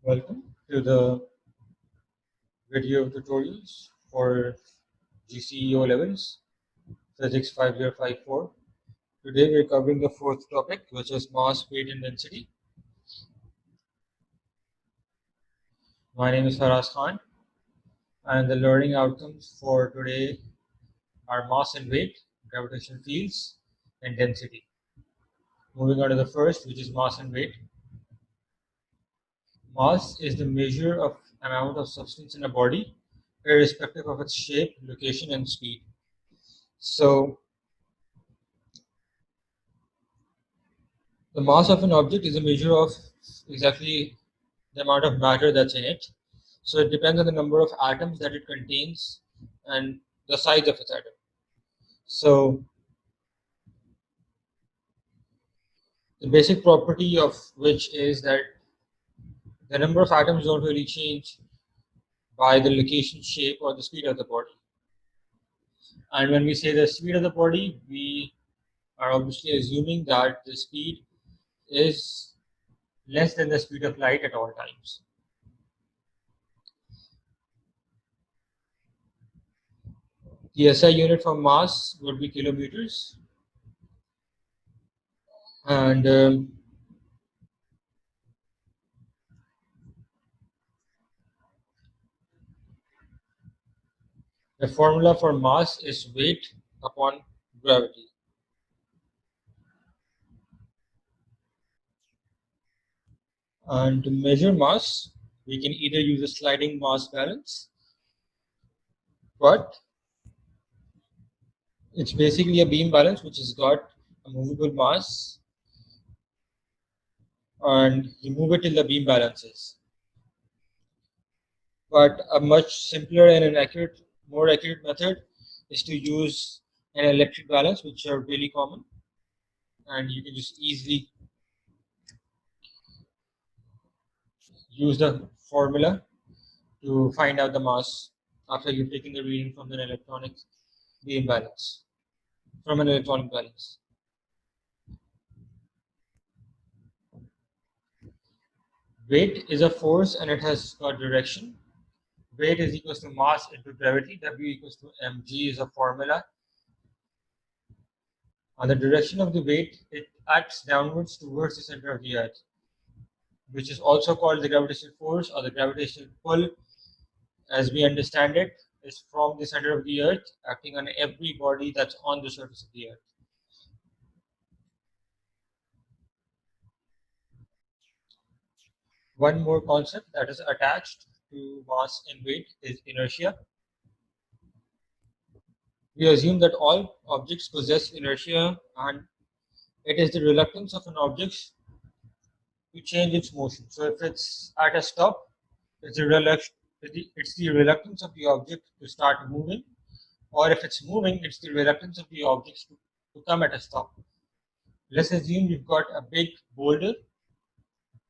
Welcome to the video tutorials for GCEO levels, Physics 5054. Today we're covering the fourth topic, which is mass, weight, and density. My name is Faraz Khan, and the learning outcomes for today are mass and weight, gravitational fields, and density. Moving on to the first, which is mass and weight. Mass is the measure of amount of substance in a body, irrespective of its shape, location, and speed. So, the mass of an object is a measure of exactly the amount of matter that's in it. So it depends on the number of atoms that it contains and the size of its atom. So the basic property of which is that the number of atoms don't really change by the location, shape, or the speed of the body. And when we say the speed of the body, we are obviously assuming that the speed is less than the speed of light at all times. The SI unit for mass would be kilometers, and the formula for mass is weight upon gravity. And to measure mass, we can either use a sliding mass balance, but it's basically a beam balance which has got a movable mass, and you move it till the beam balances. But a much simpler and more accurate method is to use an electric balance, which are really common, and you can just easily use the formula to find out the mass after you've taken the reading from an electronic beam balance, from an electronic balance. Weight is a force and it has got direction. Weight is equals to mass into gravity. W equals to mg is a formula. On the direction of the weight, it acts downwards towards the center of the earth, which is also called the gravitational force or the gravitational pull, as we understand it, is from the center of the earth acting on every body that's on the surface of the earth. One more concept that is attached to mass and weight is inertia. We assume that all objects possess inertia, and it is the reluctance of an object to change its motion. So if it's at a stop, it's the reluctance of the object to start moving, or if it's moving, it's the reluctance of the object to come at a stop. Let's assume you've got a big boulder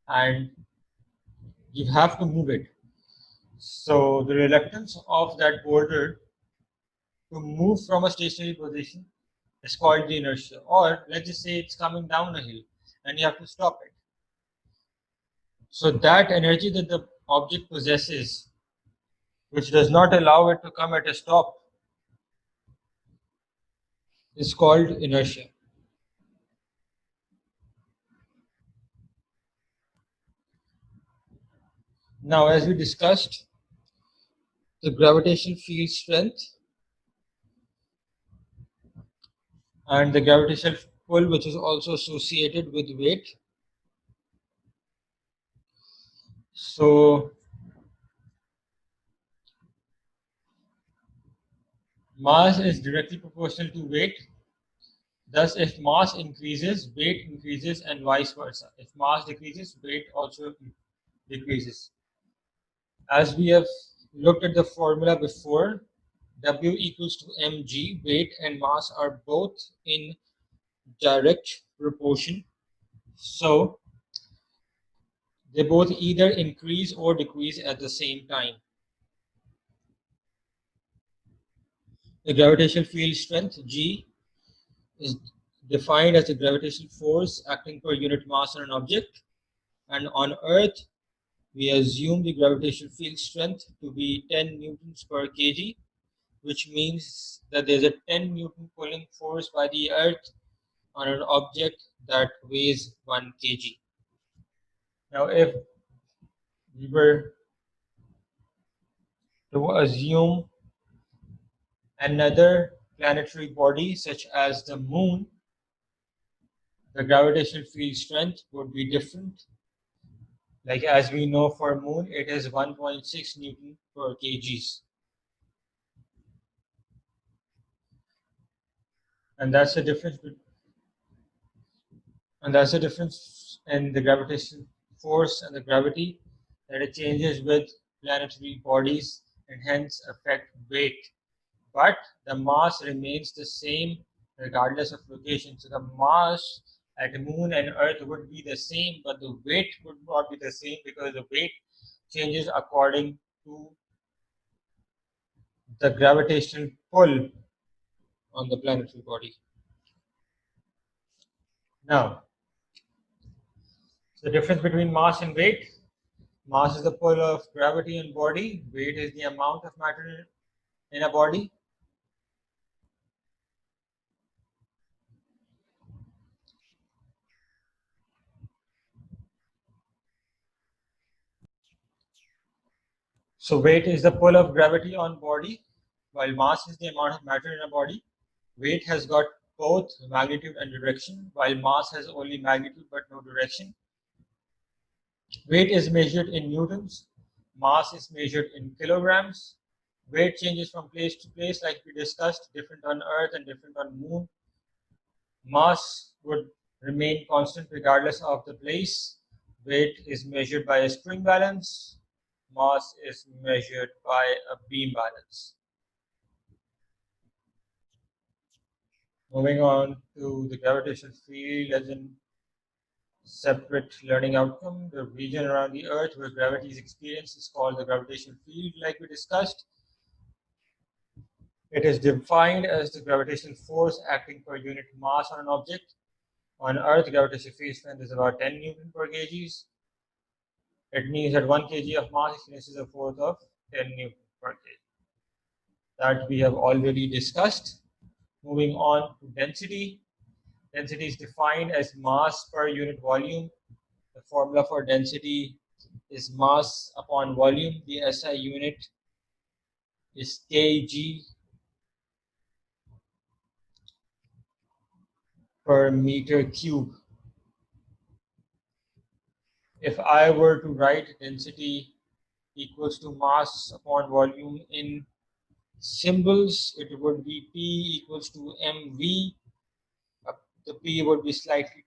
and you have to move it. So the reluctance of that boulder to move from a stationary position is called the inertia. Or let's just say it's coming down a hill and you have to stop it. So that energy that the object possesses, which does not allow it to come at a stop, is called inertia. Now, as we discussed, the gravitational field strength and the gravitational pull, which is also associated with weight. So, mass is directly proportional to weight. Thus, if mass increases, weight increases, and vice versa. If mass decreases, weight also decreases. As we have looked at the formula before, W equals to mg, weight and mass are both in direct proportion. So they both either increase or decrease at the same time. The gravitational field strength, G, is defined as the gravitational force acting per unit mass on an object. And on Earth, we assume the gravitational field strength to be 10 newtons per kg, which means that there's a 10 Newton pulling force by the Earth on an object that weighs 1 kg. Now, if we were to assume another planetary body, such as the Moon, the gravitational field strength would be different. Like as we know for Moon, it is 1.6 Newton per kgs. And that's the difference and that's the difference in the gravitational force and the gravity, that it changes with planetary bodies and hence affect weight. But the mass remains the same regardless of location. So the mass at the Moon and Earth would be the same, but the weight would not be the same because the weight changes according to the gravitational pull on the planetary body. Now, the difference between mass and weight. Mass is the pull of gravity on body. Weight is the amount of matter in a body. So weight is the pull of gravity on body, while mass is the amount of matter in a body. Weight has got both magnitude and direction, while mass has only magnitude but no direction. Weight is measured in newtons. Mass is measured in kilograms. Weight changes from place to place, like we discussed, different on Earth and different on Moon. Mass would remain constant regardless of the place. Weight is measured by a spring balance. Mass is measured by a beam balance. Moving on to the gravitational field as a separate learning outcome. The region around the Earth where gravity is experienced is called the gravitational field, like we discussed. It is defined as the gravitational force acting per unit mass on an object. On Earth, gravitational field strength is about 10 Newton per kg. It means that 1 kg of mass experiences a force of 10 Newton per kg. That we have already discussed. Moving on to density. Density is defined as mass per unit volume. The formula for density is mass upon volume. The SI unit is kg per meter cube. If I were to write density equals to mass upon volume in symbols, it would be P equals to mv. The P would be slightly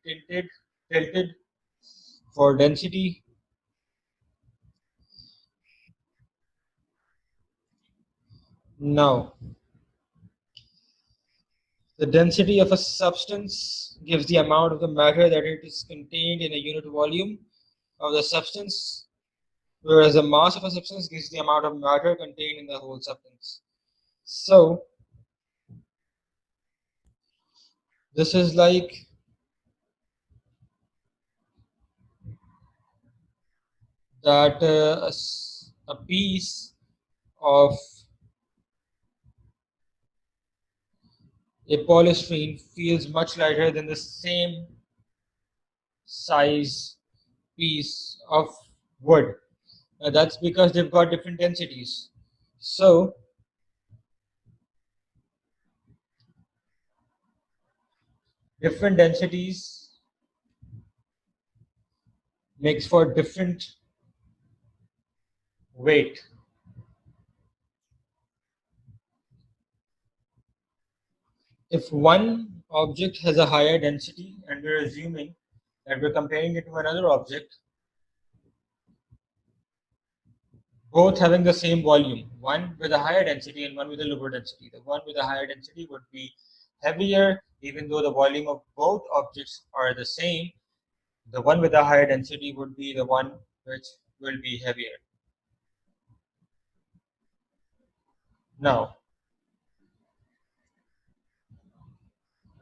tilted for density. Now, the density of a substance gives the amount of the matter that it is contained in a unit volume of the substance, whereas the mass of a substance gives the amount of matter contained in the whole substance. So, this is like that a piece of a polystyrene feels much lighter than the same size piece of wood. That's because they've got different densities. So, different densities makes for different weight. If one object has a higher density and we're assuming that we're comparing it to another object, both having the same volume, one with a higher density and one with a lower density. The one with a higher density would be heavier, even though the volume of both objects are the same. The one with a higher density would be the one which will be heavier. Now,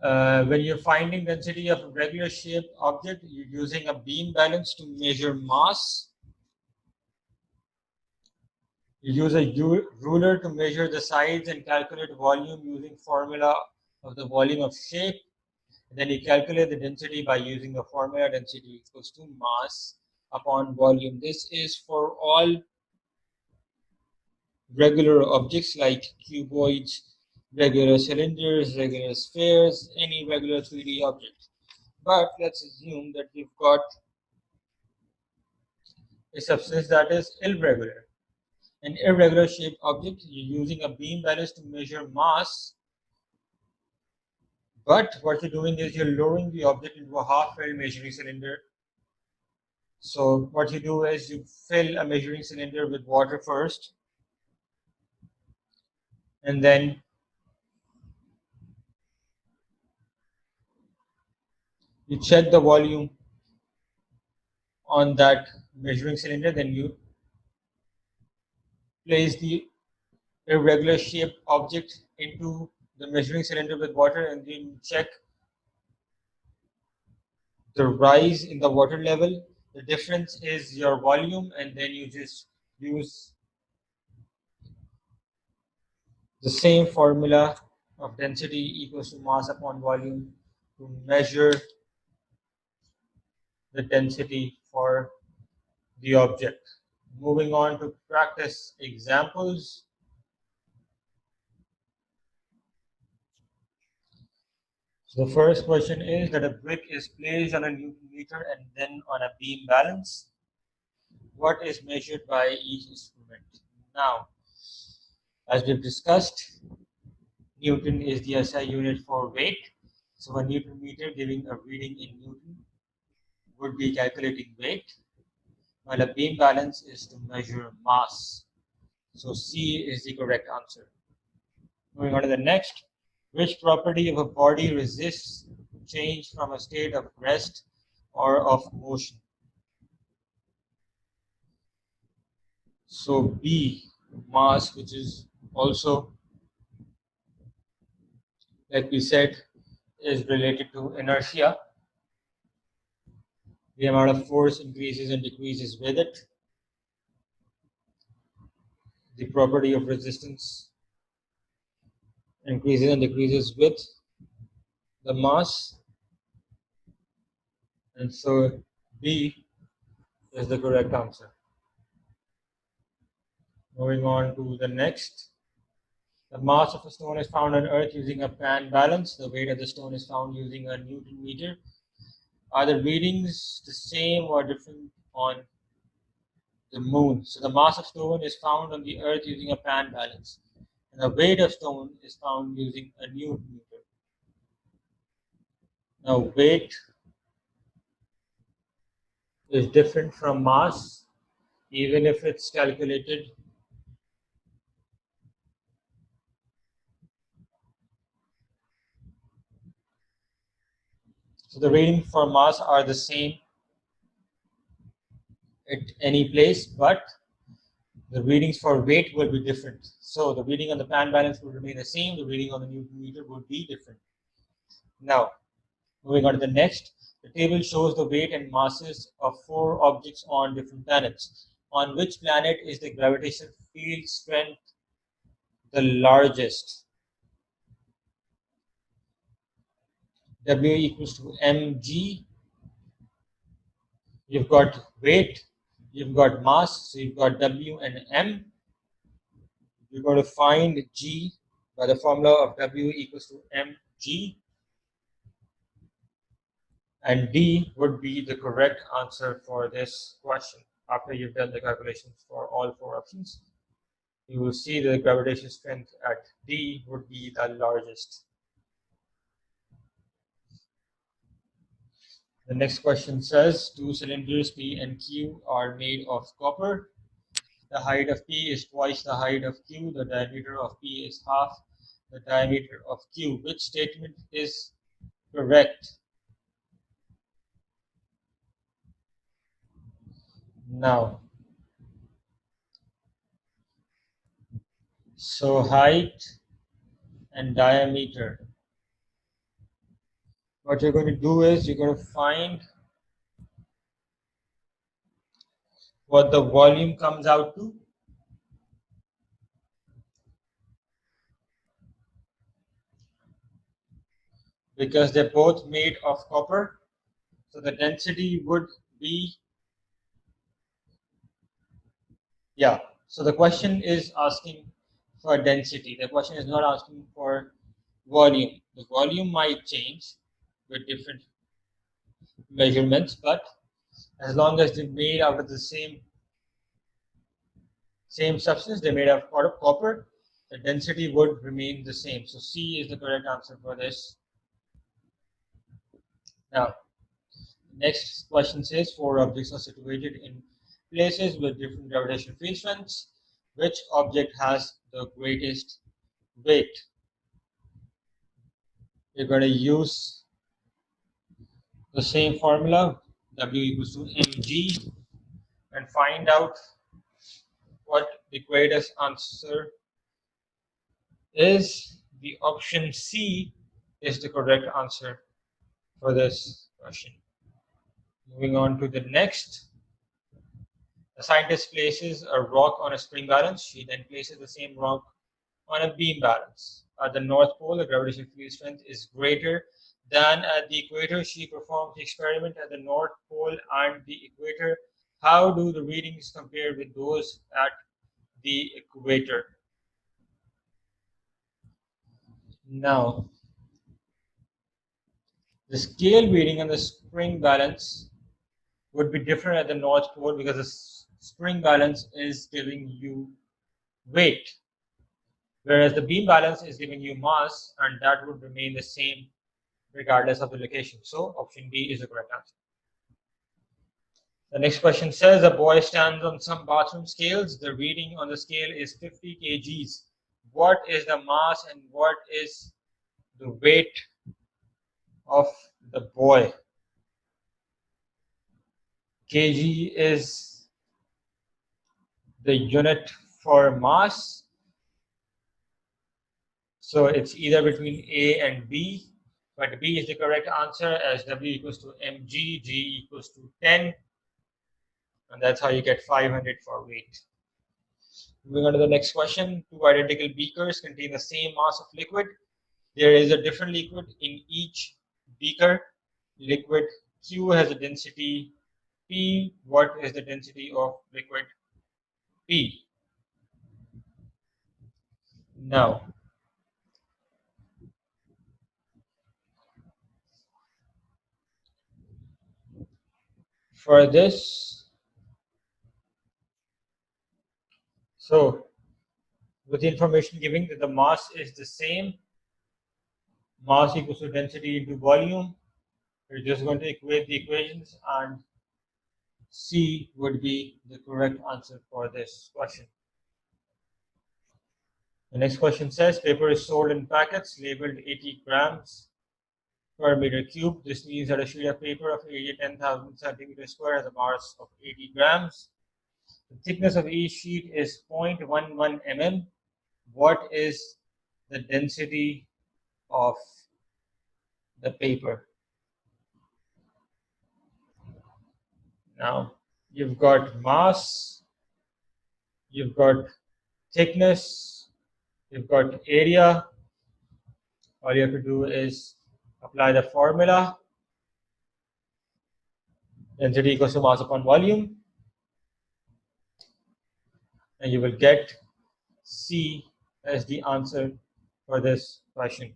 when you're finding density of a regular shaped object, you're using a beam balance to measure mass. You use a ruler to measure the sides and calculate volume using formula of the volume of shape. Then you calculate the density by using the formula density equals to mass upon volume. This is for all regular objects like cuboids, regular cylinders, regular spheres, any regular 3D object. But let's assume that you've got a substance that is irregular. An irregular shaped object, you're using a beam balance to measure mass, but what you're doing is you're lowering the object into a half-filled measuring cylinder. So what you do is you fill a measuring cylinder with water first, and then you check the volume on that measuring cylinder, then you place the irregular shaped object into the measuring cylinder with water, and then check the rise in the water level. The difference is your volume, and then you just use the same formula of density equals to mass upon volume to measure the density for the object. Moving on to practice examples. So the first question is that a brick is placed on a Newton meter and then on a beam balance. What is measured by each instrument? Now, as we've discussed, Newton is the SI unit for weight. So a Newton meter giving a reading in Newton would be calculating weight, while a beam balance is to measure mass. So C is the correct answer. Moving on to the next. Which property of a body resists change from a state of rest or of motion? So B, mass, which is also, like we said, is related to inertia. The amount of force increases and decreases with it. The property of resistance increases and decreases with the mass. And so B is the correct answer. Moving on to the next. The mass of a stone is found on Earth using a pan balance. The weight of the stone is found using a Newton meter. Are the readings the same or different on the moon? So the mass of stone is found on the Earth using a pan balance. And the weight of stone is found using a Newton meter. Now weight is different from mass, even if it's calculated so the reading for mass are the same at any place, but the readings for weight will be different. So the reading on the pan balance will remain the same, the reading on the Newton meter would be different. Now, moving on to the next, the table shows the weight and masses of 4 objects on different planets. On which planet is the gravitational field strength the largest? W equals to mg. You've got weight, you've got mass, so you've got W and M. You're going to find G by the formula of W equals to mg, and D would be the correct answer for this question. After you've done the calculations for all 4 options, you will see the gravitational strength at D would be the largest. The next question says 2 cylinders P and Q are made of copper. The height of P is twice the height of Q. The diameter of P is half the diameter of Q. Which statement is correct? Now, so height and diameter. What you're going to do is you're going to find what the volume comes out to. because they're both made of copper. So the density would be, yeah. So the question is asking for density. The question is not asking for volume. The volume might change with different measurements, but as long as they're made out of the same substance, they're made out of copper, the density would remain the same. So C is the correct answer for this. Now, next question says four objects are situated in places with different gravitational field strengths. Which object has the greatest weight? We're going to use the same formula, W equals to mg, and find out what the greatest answer is. The option C is the correct answer for this question. Moving on to the next. The scientist places a rock on a spring balance. She then places the same rock on a beam balance. At the North Pole, the gravitational field strength is greater than at the equator. She performs the experiment at the North Pole and the equator. How do the readings compare with those at the equator? Now, the scale reading on the spring balance would be different at the North Pole because the spring balance is giving you weight, whereas the beam balance is giving you mass, and that would remain the same regardless of the location. So option B is the correct answer. The next question says a boy stands on some bathroom scales. The reading on the scale is 50 kgs. What is the mass and what is the weight of the boy? Kg is the unit for mass. So it's either between A and B, but B is the correct answer as W equals to mg, G equals to 10, and that's how you get 500 for weight. Moving on to the next question, two identical beakers contain the same mass of liquid. There is a different liquid in each beaker. Liquid Q has a density P. What is the density of liquid P? Now, for this, so with the information giving that the mass is the same, mass equals to density into volume, we're just going to equate the equations, and C would be the correct answer for this question. The next question says paper is sold in packets labeled 80 grams per meter cube. This means that a sheet of paper of area 10,000 centimeters square has a mass of 80 grams. The thickness of each sheet is 0.11 mm. What is the density of the paper? Now, you've got mass, you've got thickness, you've got area. All you have to do is apply the formula. Density equals to mass upon volume, and you will get C as the answer for this question.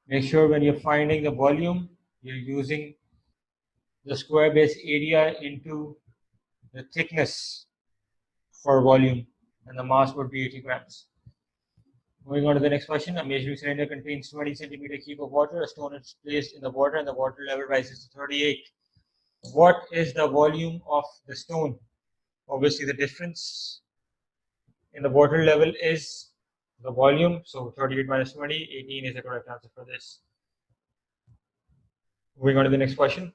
Make sure when you're finding the volume, you're using the square base area into the thickness for volume, and the mass would be 80 grams. Moving on to the next question, a measuring cylinder contains 20 centimeter cube of water. A stone is placed in the water and the water level rises to 38. What is the volume of the stone? Obviously, the difference in the water level is the volume. So 38 minus 20, 18 is the correct answer for this. Moving on to the next question.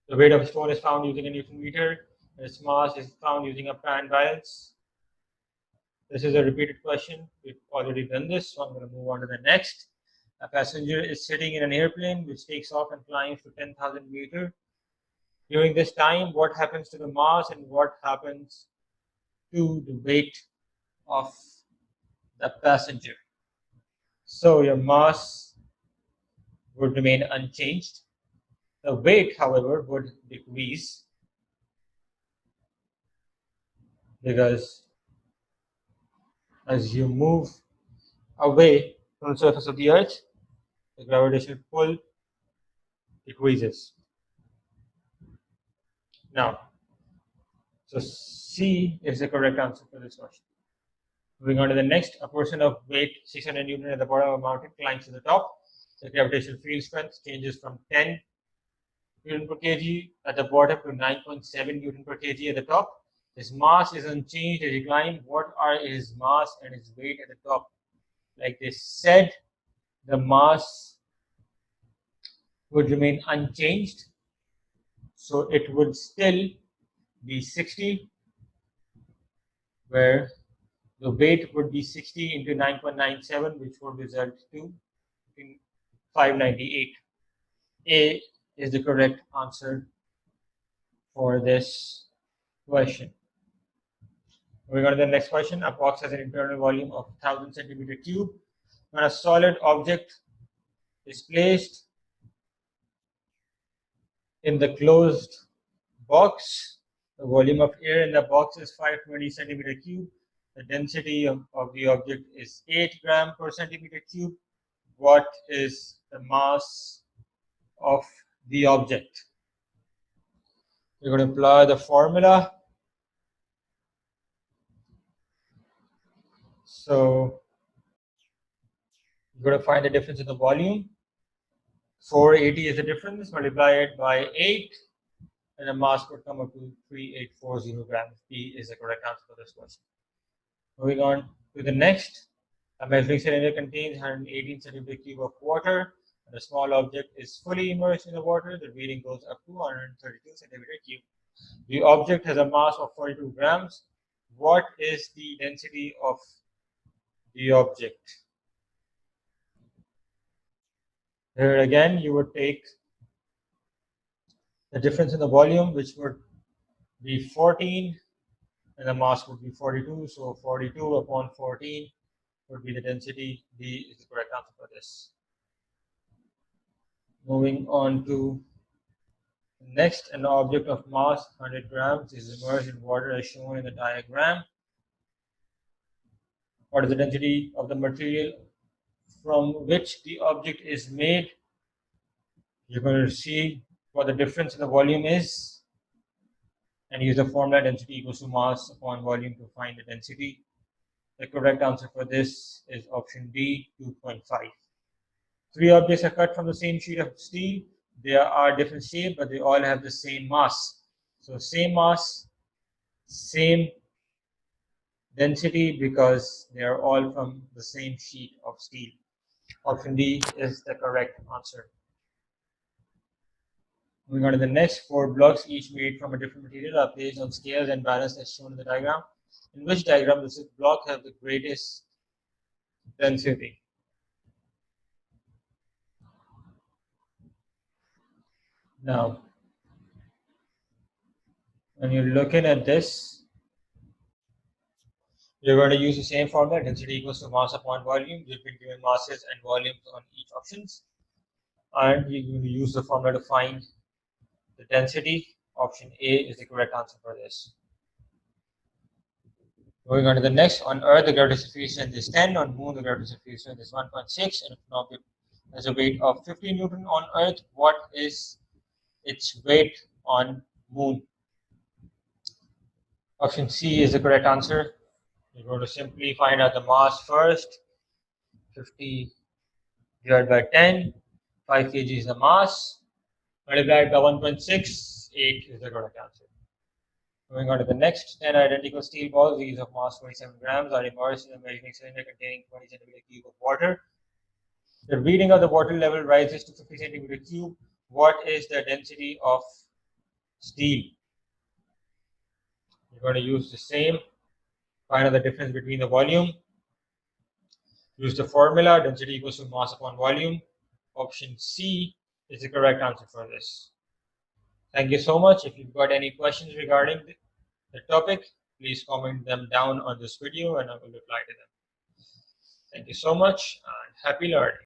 The weight of a stone is found using a Newton meter. Its mass is found using a band balance. This is a repeated question. We've already done this, so I'm going to move on to the next. A passenger is sitting in an airplane which takes off and climbs to 10,000 meters. During this time, what happens to the mass and what happens to the weight of the passenger? So your mass would remain unchanged. The weight, however, would decrease because as you move away from the surface of the Earth, the gravitational pull decreases. Now, so C is the correct answer for this question. Moving on to the next, a person of weight 600 Newton at the bottom of a mountain climbs to the top. The gravitational field strength changes from 10 Newton per kg at the bottom to 9.7 Newton per kg at the top. His mass is unchanged as he climbs. What are his mass and his weight at the top? Like they said, the mass would remain unchanged. So it would still be 60, where the weight would be 60 into 9.97, which would result to 598. A is the correct answer for this question. Moving on to the next question. A box has an internal volume of 1000 centimeter cube. When a solid object is placed in the closed box, the volume of air in the box is 520 centimeter cube. The density of the object is 8 gram per centimeter cube. What is the mass of the object? We're going to apply the formula. So you're going to find the difference in the volume. 480 is the difference. Multiply it by 8, and the mass would come up to 3840 grams. B is the correct answer for this question. Moving on to the next. A measuring cylinder contains 118 centimeter cube of water, and a small object is fully immersed in the water. The reading goes up to 132 centimeter cube. The object has a mass of 42 grams. What is the density of the object? Here again, you would take the difference in the volume, which would be 14, and the mass would be 42. So 42 upon 14 would be the density. D is the correct answer for this. Moving on to next, an object of mass 100 grams is immersed in water as shown in the diagram. What is the density of the material from which the object is made? You're going to see what the difference in the volume is and use the formula density equals to mass upon volume to find the density. The correct answer for this is option D, 2.5. 3 objects are cut from the same sheet of steel. They are different shape, but they all have the same mass. So same mass, same density because they are all from the same sheet of steel. Option D is the correct answer. Moving on to the next, 4 blocks, each made from a different material, are placed on scales and balanced as shown in the diagram. In which diagram does this block have the greatest density? Now, when you're looking at this, you're going to use the same formula, density equals to mass upon volume. You've been given masses and volumes on each options. And you're going to use the formula to find the density. Option A is the correct answer for this. Going on to the next, on Earth, the gravitational field strength is 10. On Moon, the gravitational field strength is 1.6. And if an object has a weight of 50 Newton on Earth, what is its weight on Moon? Option C is the correct answer. You're going to simply find out the mass first. 50 divided by 10. 5 kg is the mass. Multiplied by 1.6. 8 is the correct answer. Moving on to the next, 10 identical steel balls, these of mass 27 grams, are immersed in a measuring cylinder containing 20 centimeter cube of water. The reading of the water level rises to 50 centimeter cube. What is the density of steel? You're going to use the same, find out the difference between the volume. Use the formula, density equals to mass upon volume. Option C is the correct answer for this. Thank you so much. If you've got any questions regarding the topic, please comment them down on this video and I will reply to them. Thank you so much and happy learning.